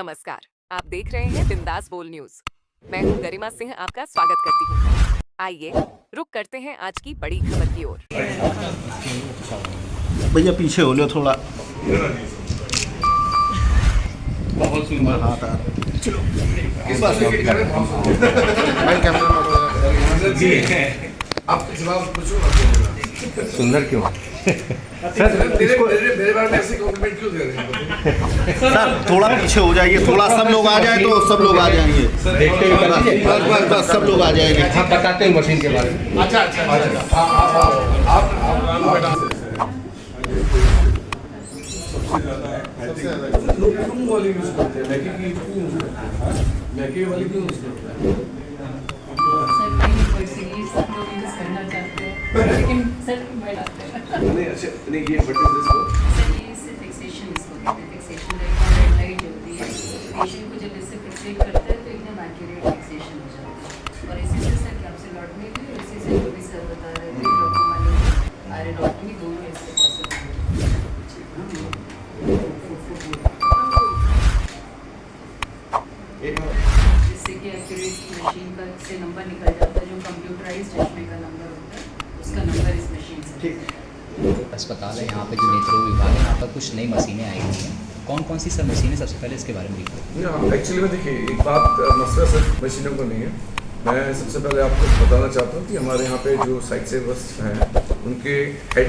नमस्कार, आप देख रहे हैं बिंदास बोल न्यूज। मैं हूं गरिमा सिंह, आपका स्वागत करती हूं। आइए रुक करते हैं आज की बड़ी खबर की ओर। भैया पीछे हो लो थोड़ा। हाथ आ चलो भाई कैमरा आप जवाब पूछो। सुंदर क्यों सर मेरे बारे में ऐसे कॉम्प्लीमेंट क्यों दे रहे हैं? सर थोड़ा पीछे हो जाइए, थोड़ा सब लोग आ जाए तो सब लोग आ जाएंगे। देखते ही बता दीजिए। बस सब लोग आ जाएंगे। आप बताते हैं मशीन के बारे में। अच्छा आप लोग क्यों वाली यूज करते हैं? मैके की क्यों यूज करते हैं? मैके वाली क्यों यूज करते हैं? लेकिन सर मैं डालते हैं नहीं अच्छा नहीं ये बट दिस सर ये इससे फिक्सेशन इसको कहते हैं। फिक्सेशन रेड लाइट होती है, पेशेंट को जब इससे फिक्सेट करते हैं तो एकदम एक्यूरेट फिक्सेशन हो जाता है। और इसी से सर कैप्सुलॉटमी भी और इसी से जो भी सर बता रहे थे ग्लूकोमा आयरनॉटमी दोनों इससे पॉसिबल है। जिससे कि एक्यूरेट मशीन का से नंबर निकल जाता है, जो कंप्यूटराइज्ड चश्मे का नंबर होता है उसका नंबर इस मशीन से। अस्पताल है यहाँ पे जो नेत्र विभाग है, यहाँ पर कुछ नई मशीनें आई हुई हैं। कौन कौन सी सब मशीनें, सबसे पहले इसके बारे में लिखो। एक्चुअली में देखिए एक बात मसला सिर्फ मशीनों को नहीं है। मैं सबसे पहले आपको बताना चाहता हूँ कि हमारे यहाँ पे जो साइट सेवर्स हैं उनके हेड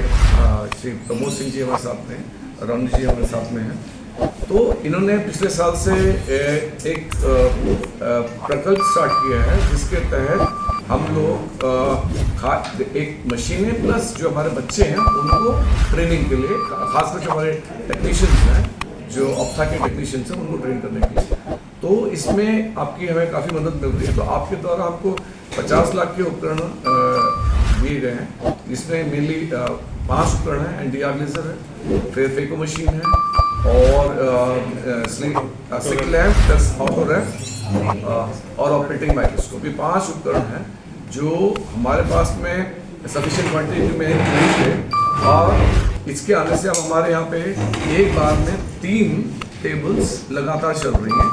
श्री प्रमोद सिंह जी हमारे साथ में, राम जी हमारे साथ में हैं। तो इन्होंने पिछले साल से एक प्रकल्प स्टार्ट किया है जिसके तहत हम लोग एक मशीनें प्लस जो हमारे बच्चे हैं उनको ट्रेनिंग के लिए, खासकर जो हमारे टेक्नीशियंस हैं जो ऑप्था के टेक्नीशियंस हैं उनको ट्रेन करने के लिए, तो इसमें आपकी हमें काफ़ी मदद मिल रही है। तो आपके द्वारा हमको 50 लाख के उपकरण दिए गए हैं, जिसमें मेनली 5 उपकरण हैं। NDR लेजर है, फिर फेको मशीन है और slit lamp plus auto ramp और ऑपरेटिंग माइक्रोस्कोप। ये 5 उपकरण हैं जो हमारे पास में सफिशिएंट क्वांटिटी में नहीं थे और इसके आने से अब हमारे यहाँ पे एक बार में 3 टेबल्स लगातार चल रही हैं।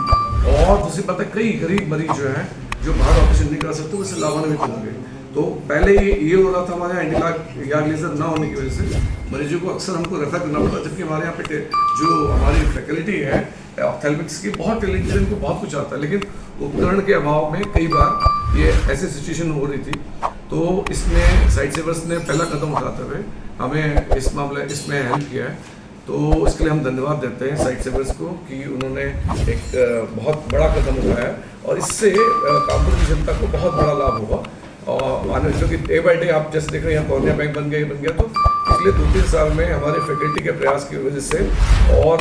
और दूसरी बात है कई गरीब मरीज जो हैं जो बाहर ऑपरेशन नहीं करा सकते उससे लाभान्वित होंगे। तो पहले ये हो रहा था हमारे यहाँ NDR लेजर ना होने की वजह से मरीजों को अक्सर हमको रेफर करना पड़ता, जबकि हमारे यहाँ पे जो हमारी फैकल्टी है ऑप्थेल्मिक्स की बहुत टैलेंटेड, इनको बहुत कुछ आता है, लेकिन उपकरण के अभाव में कई बार ये ऐसी सिचुएशन हो रही थी। तो इसमें साइट सेवर्स ने पहला कदम उठाते हुए हमें इस मामले इसमें हेल्प किया है। तो इसके लिए हम धन्यवाद देते हैं साइट सेवर्स को कि उन्होंने एक बहुत बड़ा कदम उठाया और इससे कानपुर की जनता को बहुत बड़ा लाभ होगा। और क्योंकि डे बाई डे आप जैसे देख रहे हैं यहाँ कॉर्निया बैंक बन गया, तो पिछले 2-3 साल में हमारे फैकल्टी के प्रयास की वजह से और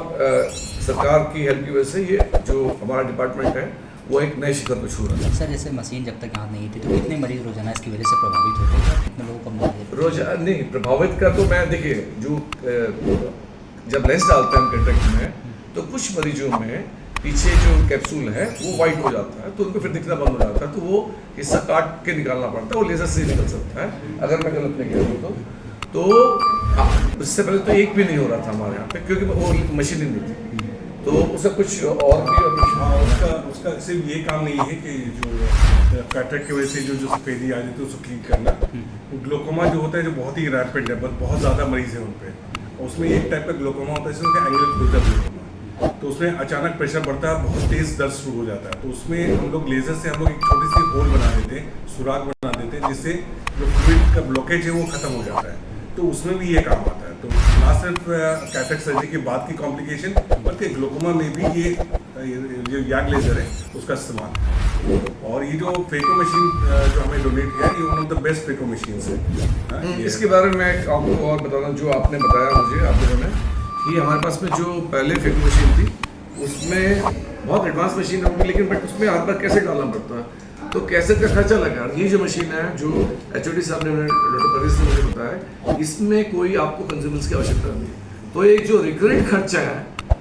सरकार की हेल्प की वजह से ये जो हमारा डिपार्टमेंट है वो एक नए शिखर को छू रहा है। सर जैसे मशीन जब तक यहाँ नहीं थी तो कितने मरीज रोजाना इसकी वजह से प्रभावित होते थे, कितने लोगों को मौत रोजाना नहीं प्रभावित का तो मैं देखिए जो जब लेंस डालते हैं हम कैटरेक्ट में तो कुछ मरीजों में पीछे जो कैप्सूल है वो वाइट हो जाता है, तो उनको फिर दिखना बंद हो जाता है, तो वो हिस्सा काट के निकालना पड़ता है। वो लेजर से निकल सकता है अगर मैं गलत नहीं कह रहा हूँ तो इससे पहले तो एक भी नहीं हो रहा था हमारे यहाँ पे क्योंकि वो मशीन ही नहीं थी। तो उसका कुछ और भी उसका सिर्फ ये काम नहीं है कि जो कैटरेक्ट की वजह से जो सफेदी आ जाती है उसको क्लीन करना। ग्लोकोमा जो होता है जो बहुत ही रैपिड है, बहुत ज़्यादा मरीज है उन पर, उसमें एक टाइप का ग्लोकोमा होता है जिसमें एंगुलर क्लोजर ग्लोकोमा, तो उसमें अचानक प्रेशर बढ़ता है, बहुत तेज दर्द शुरू हो जाता है। तो उसमें हम लोग लेजर से हम लोग एक छोटी सी होल बना देते हैं, सुराख बना देते हैं, जिससे जो फ्लूइड का ब्लॉकेज है वो खत्म हो जाता है। तो उसमें भी ये काम आता है। तो ना सिर्फ कैटरेक्ट सर्जरी के बाद की कॉम्प्लिकेशन बल्कि ग्लोकोमा में भी ये जो याग लेजर है उसका इस्तेमाल है। और ये जो फेको मशीन जो हमें डोनेट किया है ये one of the best phaco machines है। इसके बारे में आपको और बताना, जो आपने बताया मुझे आप लोगों ने कि हमारे पास में जो पहले फेको मशीन थी उसमें बहुत एडवांस मशीन होगी, लेकिन बट उसमें हर बार कैसे डालना पड़ता है, तो कैसे का खर्चा लगा। ये जो मशीन है जो HOD साहब ने डॉक्टर परवेज ने मुझे बताया, इसमें कोई आपको कंज्यूमर्स की आवश्यकता नहीं है। तो एक जो रिकरेंट खर्चा है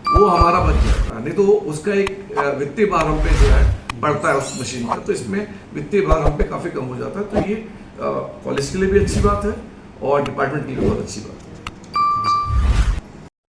वो हमारा बच जाता है, नहीं तो उसका एक वित्तीय भार हम पे जो है पड़ता है उस मशीन का, तो इसमें वित्तीय भार हम पे काफ़ी कम हो जाता है। तो ये कॉलेज के लिए भी अच्छी बात है और डिपार्टमेंट के लिए बहुत अच्छी बात है।